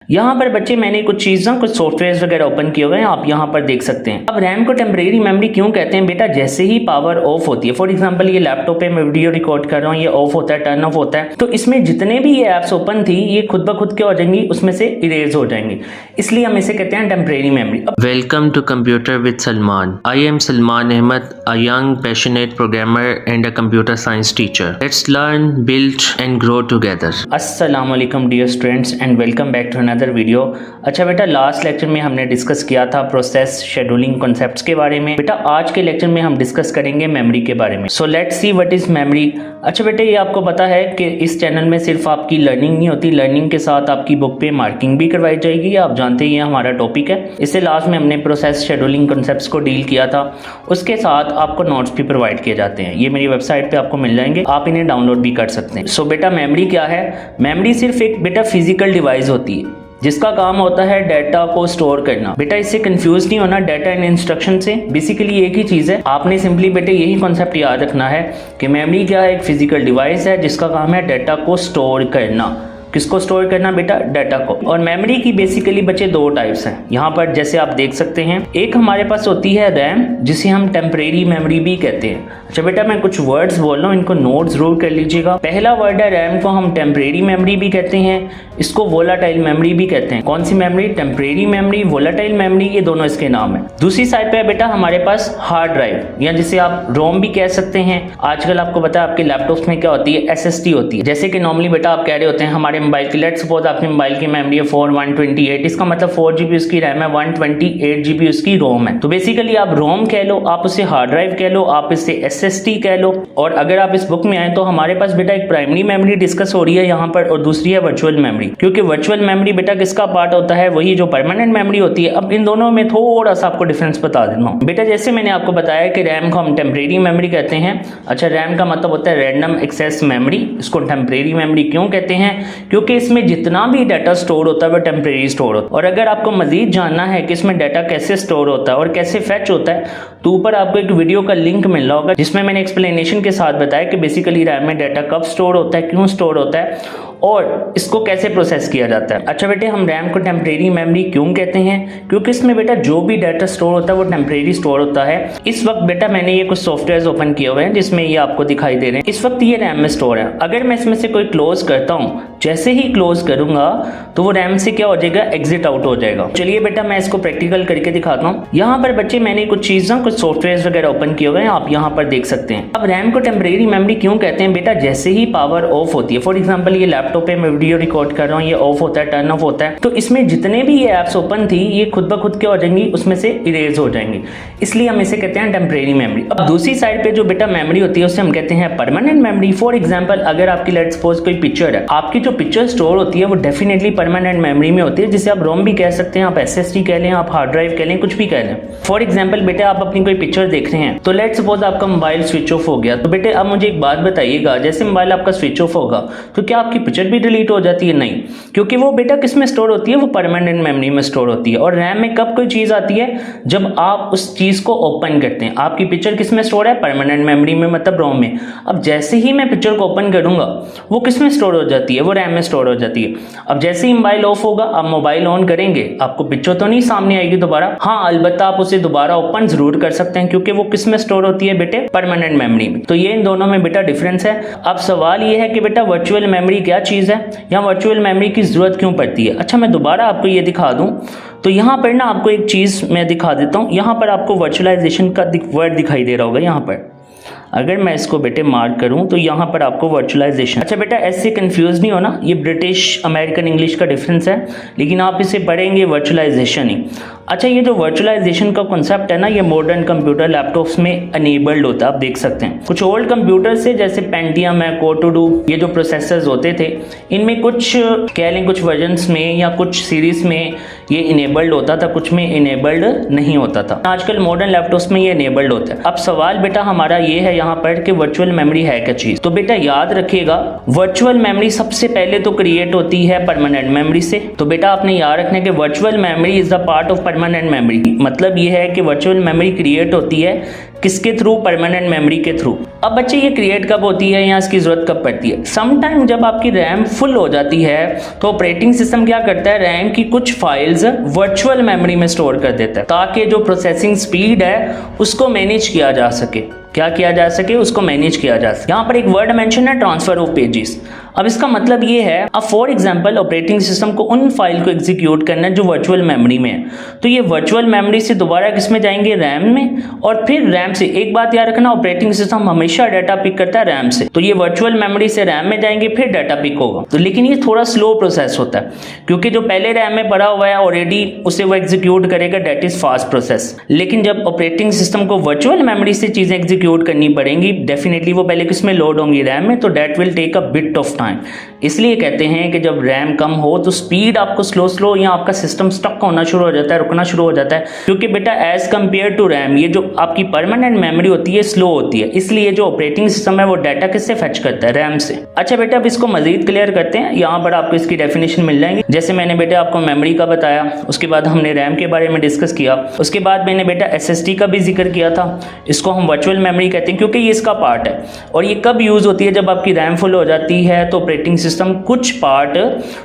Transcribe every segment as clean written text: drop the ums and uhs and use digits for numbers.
यहाँ पर बच्चे मैंने कुछ चीज़ें कुछ सॉफ्टवेयर वगैरह ओपन किए हुए हैं, आप यहाँ पर देख सकते हैं। अब रैम को टेम्परेरी मेमोरी क्यों कहते हैं बेटा, जैसे ही पावर ऑफ होती है, फॉर एग्जांपल ये लैपटॉप पे मैं वीडियो रिकॉर्ड कर रहा हूँ, ये ऑफ होता है, टर्न ऑफ होता है, तो इसमें जितने भी ये ऐप्स ओपन थी ये खुद ब खुद क्या हो जाएंगी, उसमें से इरेज हो जाएंगी, इसलिए हम इसे कहते हैं temporary memory. Welcome to Computer with Salman. I am Salman Ahmed, a young passionate programmer and a computer science teacher. Let's learn, build and grow together. अस्सलाम वालेकुम dear students and welcome back to another video. अच्छा बेटा, last lecture में हमने discuss किया था process scheduling concepts के बारे में। बेटा आज के लेक्चर में हम डिस्कस करेंगे मेमोरी के बारे में। So let's see what is memory. अच्छा बेटे, ये आपको पता है कि इस चैनल में सिर्फ आपकी लर्निंग नहीं होती, लर्निंग के साथ आपकी बुक पे मार्किंग भी करवाई जाएगी। आप जानते हैं ये हमारा टॉपिक है। इससे लास्ट में हमने प्रोसेस शेड्यूलिंग कॉन्सेप्ट्स को डील किया था, उसके साथ आपको नोट्स भी प्रोवाइड किए जाते हैं। ये मेरी वेबसाइट पे आपको मिल जाएंगे, आप इन्हें डाउनलोड भी कर सकते हैं। सो बेटा मेमोरी क्या है? मेमोरी सिर्फ एक बेटा फिजिकल डिवाइस होती है जिसका काम होता है डाटा को स्टोर करना। बेटा इससे कंफ्यूज नहीं होना डाटा एंड इंस्ट्रक्शन से, बेसिकली एक ही चीज़ है। आपने सिंपली बेटे यही कॉन्सेप्ट याद रखना है कि मेमोरी क्या है, एक फिजिकल डिवाइस है जिसका काम है डाटा को स्टोर करना। किसको स्टोर करना बेटा? डाटा को। और मेमोरी की बेसिकली बच्चे दो टाइप्स हैं यहाँ पर, जैसे आप देख सकते हैं। एक हमारे पास होती है रैम, जिसे हम टेम्परेरी मेमोरी भी कहते हैं। अच्छा बेटा, मैं कुछ वर्ड्स बोल रहा हूँ, इनको नोट जरूर कर लीजिएगा। पहला वर्ड है रैम, को हम टेम्परेरी मेमोरी भी कहते हैं, इसको वोलाटाइल मेमोरी भी कहते हैं। कौन सी memory? Temporary memory, volatile memory, ये दोनों इसके नाम है। दूसरी साइड पे बेटा हमारे पास हार्ड ड्राइव, या जिसे आप रोम भी कह सकते हैं। आजकल आपको पता है आपके लैपटॉप्स में क्या होती है, SSD होती है। जैसे कि नॉर्मली बेटा आप कह रहे होते हैं हमारे मोबाइल की, लेट्स सपोज आपके मोबाइल की मेमोरी है 4128, इसका मतलब 4 GB उसकी रैम है, 128 GB उसकी रोम है। तो बेसिकली आप रोम कह लो, आप उसे हार्ड ड्राइव कह लो, आप इसे SSD कह लो। और अगर आप इस बुक में आए तो हमारे पास बेटा एक प्राइमरी मेमोरी डिस्कस हो रही है यहाँ पर, और दूसरी है वर्चुअल मेमोरी। क्योंकि वर्चुअल मेमोरी बेटा किसका पार्ट होता है? वही जो परमानेंट मेमोरी होती है। अब इन दोनों में थोड़ा सा आपको डिफरेंस बता देता हूँ बेटा। जैसे मैंने आपको बताया कि रैम को हम टेम्परेरी मेमोरी कहते हैं। अच्छा, रैम का मतलब होता है रैंडम एक्सेस मेमोरी, इसको टेम्परेरी मेमोरी क्यों कहते हैं? क्योंकि इसमें जितना भी डाटा स्टोर होता है वो टेम्परेरी स्टोर होता है। और अगर आपको मजीद जानना है कि इसमें डाटा कैसे स्टोर होता है और कैसे फेच होता है, तो ऊपर आपको एक वीडियो का लिंक मिल रहा होगा जिसमें मैंने एक्सप्लेनेशन के साथ बताया कि बेसिकली रैम में डाटा कब स्टोर होता है, क्यों स्टोर होता है और इसको कैसे प्रोसेस किया जाता है। अच्छा बेटे, हम रैम को टेम्परेरी मेमोरी क्यों कहते हैं? क्योंकि इसमें बेटा जो भी डाटा स्टोर होता है वो टेम्परेरी स्टोर होता है। इस वक्त बेटा मैंने ये कुछ सॉफ्टवेयर ओपन किए हुए हैं जिसमें ये आपको दिखाई दे रहे हैं। इस वक्त ये रैम में स्टोर है। अगर मैं इसमें से कोई क्लोज करता हूँ, जैसे ही क्लोज करूंगा तो वो रैम से क्या हो जाएगा, एग्जिट आउट हो जाएगा। चलिए बेटा मैं इसको प्रैक्टिकल करके दिखाता हूँ। यहाँ पर बच्चे मैंने कुछ चीज़ें कुछ सॉफ्टवेयर वगैरह ओपन किए हुए हैं, आप यहाँ पर देख सकते हैं। अब रैम को टेम्परेरी मेमोरी क्यों कहते हैं बेटा, जैसे ही पावर ऑफ होती है, फॉर एग्जाम्पल ये लैपटॉप पे मैं वीडियो रिकॉर्ड कर रहा हूँ, ये ऑफ होता है, टर्न ऑफ होता है, तो इसमें जितने भी ये ऐप्स ओपन थी ये खुद ब खुद क्या हो जाएंगी, उसमें से इरेज हो जाएंगी, इसलिए हम इसे कहते हैं टेम्परेरी मेमोरी। अब दूसरी साइड पे जो बेटा मेमोरी होती है उसे हम कहते हैं परमानेंट मेमोरी। फॉर एग्जाम्पल अगर आपकी लेट्स सपोज कोई पिक्चर है, आपकी जो पिक्चर स्टोर होती है वो डेफिनेटली परमानेंट मेमोरी में होती है, जिसे आप रोम भी कह सकते हैं, आप SSD कह लें, आप हार्ड ड्राइव कह लें, कुछ भी कह लें। फॉर एग्जाम्पल बेटा आप अपनी कोई पिक्चर देख रहे हैं, तो लेट्स सपोज आपका मोबाइल स्विच ऑफ हो गया, तो बेटे अब मुझे एक बात बताइएगा, जैसे मोबाइल आपका स्विच ऑफ होगा तो क्या आपकी पिक्चर भी डिलीट हो जाती है? नहीं, क्योंकि वो बेटा किस में स्टोर होती है, वो परमानेंट मेमोरी में स्टोर होती है। और रैम में कब कोई चीज़ आती है, जब आप उस चीज़ को ओपन करते हैं। आपकी पिक्चर किस में स्टोर है? परमानेंट मेमोरी में, मतलब रोम में। अब जैसे ही मैं पिक्चर को ओपन करूंगा वो किस में स्टोर हो जाती है, वो रैम में स्टोर हो जाती है। अब जैसे ही मोबाइल ऑफ होगा, आप मोबाइल ऑन करेंगे, आपको पिक्चर तो नहीं सामने आएगी दोबारा, हाँ अलबत्ता आप उसे दोबारा ओपन जरूर कर सकते हैं, क्योंकि वो किस में स्टोर होती है बेटे, परमानेंट मेमोरी में। तो ये इन दोनों में बेटा डिफरेंस है। अब सवाल ये है कि बेटा वर्चुअल मेमोरी क्या चीज़ है, या वर्चुअल मेमोरी की जरूरत क्यों पड़ती है? अच्छा मैं दोबारा आपको ये दिखा दूं, तो यहाँ पर ना आपको एक चीज़ मैं दिखा देता हूँ। यहाँ पर आपको वर्चुअलाइजेशन का वर्ड दिखाई दे रहा होगा। यहाँ पर अगर मैं इसको बेटे मार्क करूं तो यहाँ पर आपको वर्चुअलाइजेशन। अच्छा बेटा ऐसे कंफ्यूज नहीं होना, ये ब्रिटिश अमेरिकन इंग्लिश का डिफरेंस है, लेकिन आप इसे पढ़ेंगे वर्चुअलाइजेशन ही। अच्छा, ये जो वर्चुअलाइजेशन का कॉन्सेप्ट है ना, ये मॉडर्न कंप्यूटर लैपटॉप्स में अनेबल्ड होता है, आप देख सकते हैं। कुछ ओल्ड कंप्यूटर से जैसे पेंटियम है, कोटोडू, ये जो प्रोसेसर्स होते थे, इनमें कुछ कह लें कुछ वर्जन्स में या कुछ सीरीज में ये इनेबल्ड होता था, कुछ में इनेबल्ड नहीं होता था। आजकल मॉडर्न लैपटॉप्स में ये इनेबल्ड होता है। अब सवाल बेटा हमारा ये है यहाँ पर कि वर्चुअल मेमोरी है क्या चीज? तो बेटा याद रखिएगा, वर्चुअल मेमोरी सबसे पहले तो क्रिएट होती है परमानेंट मेमोरी से। तो बेटा आपने याद रखना है कि virtual memory is the part of permanent memory. मतलब ये है कि वर्चुअल मेमोरी क्रिएट होती है किसके थ्रू? परमानेंट मेमोरी के थ्रू। अब बच्चे ये क्रिएट कब होती है या इसकी ज़रूरत कब पड़ती है? सम टाइम जब आपकी रैम फुल हो जाती है तो ऑपरेटिंग सिस्टम क्या करता है, रैम की कुछ फाइल्स वर्चुअल मेमोरी में स्टोर कर देता है ताकि जो प्रोसेसिंग स्पीड है उसको मैनेज किया जा सके। क्या किया जा सके? उसको मैनेज किया जा सके। यहाँ पर एक वर्ड मेंशन है, ट्रांसफर ऑफ पेजेस। अब इसका मतलब ये है, अब फॉर एग्जांपल ऑपरेटिंग सिस्टम को उन फाइल को एग्जीक्यूट करना है जो वर्चुअल मेमोरी में है, तो ये वर्चुअल मेमोरी से दोबारा किस में जाएंगे? रैम में, और फिर रैम से, एक बात याद रखना, ऑपरेटिंग सिस्टम हमेशा डाटा पिक करता है रैम से, तो ये वर्चुअल मेमोरी से रैम में जाएंगे फिर डाटा पिक होगा। तो लेकिन ये थोड़ा स्लो प्रोसेस होता है क्योंकि जो पहले रैम में पड़ा हुआ है ऑलरेडी उसे वो एग्जीक्यूट करेगा, डेट इज फास्ट प्रोसेस। लेकिन जब ऑपरेटिंग सिस्टम को वर्चुअल मेमोरी से चीजें एग्जीक्यूट करनी पड़ेंगी, डेफिनेटली वो पहले किस में लोड होंगी? रैम में, तो that will take a bit of time. इसलिए कहते हैं कि जब रैम कम हो तो स्पीड आपको स्लो या आपका सिस्टम स्टक होना शुरू हो जाता है, रुकना शुरू हो जाता है, क्योंकि बेटा एज कंपेयर टू रैम ये जो आपकी परमानेंट मेमोरी होती है स्लो होती है, इसलिए जो ऑपरेटिंग सिस्टम है वो डाटा किससे फेच करता है? रैम से। अच्छा बेटा अब इसको मजीद क्लियर करते हैं, यहाँ पर आपको इसकी डेफिनेशन मिल जाएंगी। जैसे मैंने बेटा आपको मेमोरी का बताया, उसके बाद हमने रैम के बारे में डिस्कस किया, उसके बाद मैंने बेटा SSD का भी जिक्र किया था। इसको हम वर्चुअल मेमोरी कहते हैं क्योंकि ये इसका पार्ट है। और ये कब यूज होती है? जब आपकी रैम फुल हो जाती है तो ऑपरेटिंग सिस्टम कुछ पार्ट,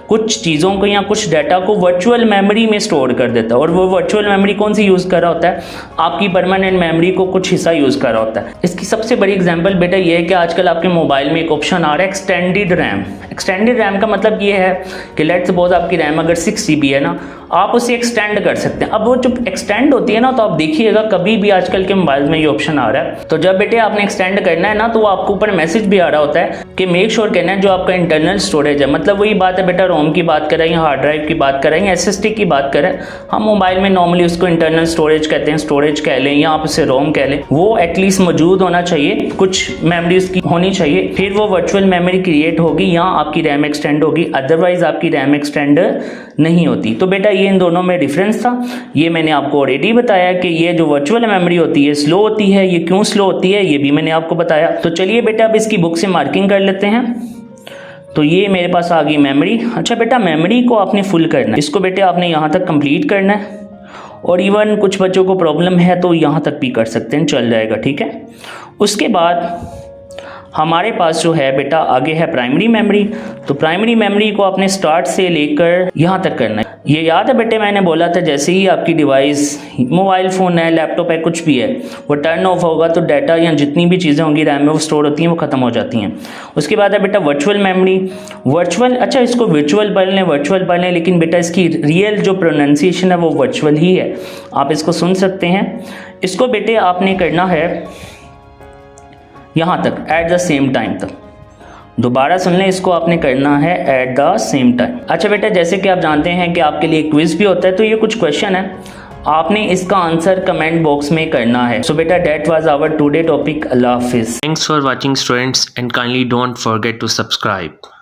कुछ चीज़ों को या कुछ डाटा को वर्चुअल मेमोरी में स्टोर कर देता है। और वो वर्चुअल मेमोरी कौन सी यूज़ कर रहा होता है? आपकी परमानेंट मेमोरी को कुछ हिस्सा यूज़ कर रहा होता है। इसकी सबसे बड़ी एग्जांपल बेटा ये है कि आजकल आपके मोबाइल में एक ऑप्शन आ रहा है एक्सटेंडेड रैम। एक्सटेंडेड रैम का मतलब ये है कि लेट्स सपोज आपकी रैम अगर 6 GB है ना, आप उसे एक्सटेंड कर सकते हैं। अब वो जब एक्सटेंड होती है ना, तो आप देखिएगा कभी भी आजकल के मोबाइल में ये ऑप्शन आ रहा है, तो जब बेटे आपने एक्सटेंड करना है ना, तो वो आपको ऊपर मैसेज भी आ रहा होता है कि मेक श्योर करना है जो आपका इंटरनल स्टोरेज है, मतलब वही बात है बेटा, रोम की बात करें या हार्ड ड्राइव की बात करें या SSD की बात करें, हम मोबाइल में नॉर्मली उसको इंटरनल स्टोरेज कहते हैं, स्टोरेज कह लें या आप उसे रोम कह लें, वो एटलीस्ट मौजूद होना चाहिए, कुछ मेमोरी उसकी होनी चाहिए, फिर वो वर्चुअल मेमोरी क्रिएट होगी या आपकी रैम एक्सटेंड होगी, अदरवाइज आपकी रैम एक्सटेंड नहीं होती। तो बेटा ये इन दोनों में डिफरेंस था, ये मैंने आपको ऑलरेडी बताया कि ये जो वर्चुअल मेमोरी होती है स्लो होती है, ये क्यों स्लो होती है ये भी मैंने आपको बताया। तो चलिए बेटा अब इसकी बुक से मार्किंग कर लेते हैं। तो ये मेरे पास आ गई मेमोरी। अच्छा बेटा मेमोरी को आपने फुल करना है, इसको बेटे आपने यहाँ तक कंप्लीट करना है, और इवन कुछ बच्चों को प्रॉब्लम है तो यहाँ तक भी कर सकते हैं, चल जाएगा, ठीक है। उसके बाद हमारे पास जो है बेटा आगे है प्राइमरी मेमोरी। तो प्राइमरी मेमोरी को आपने स्टार्ट से लेकर यहाँ तक करना है। ये याद है बेटे मैंने बोला था जैसे ही आपकी डिवाइस, मोबाइल फ़ोन है, लैपटॉप है, कुछ भी है, वो टर्न ऑफ होगा तो डाटा या जितनी भी चीज़ें होंगी रैम में वो स्टोर होती हैं वो ख़त्म हो जाती हैं। उसके बाद है बेटा वर्चुअल मेमोरी। वर्चुअल, अच्छा इसको वर्चुअल पढ़ लें, लेकिन बेटा इसकी रियल जो प्रोनाउंसिएशन है वो वर्चुअल ही है, आप इसको सुन सकते हैं। इसको बेटे आपने करना है यहाँ तक, एट द सेम टाइम तक। दोबारा सुन लें, इसको आपने करना है एट द सेम टाइम। अच्छा बेटा जैसे कि आप जानते हैं कि आपके लिए क्विज भी होता है, तो ये कुछ क्वेश्चन है, आपने इसका आंसर कमेंट बॉक्स में करना है। सो बेटा that was our today topic. अल्लाह हाफिज़। Thanks for watching students and kindly don't forget to subscribe.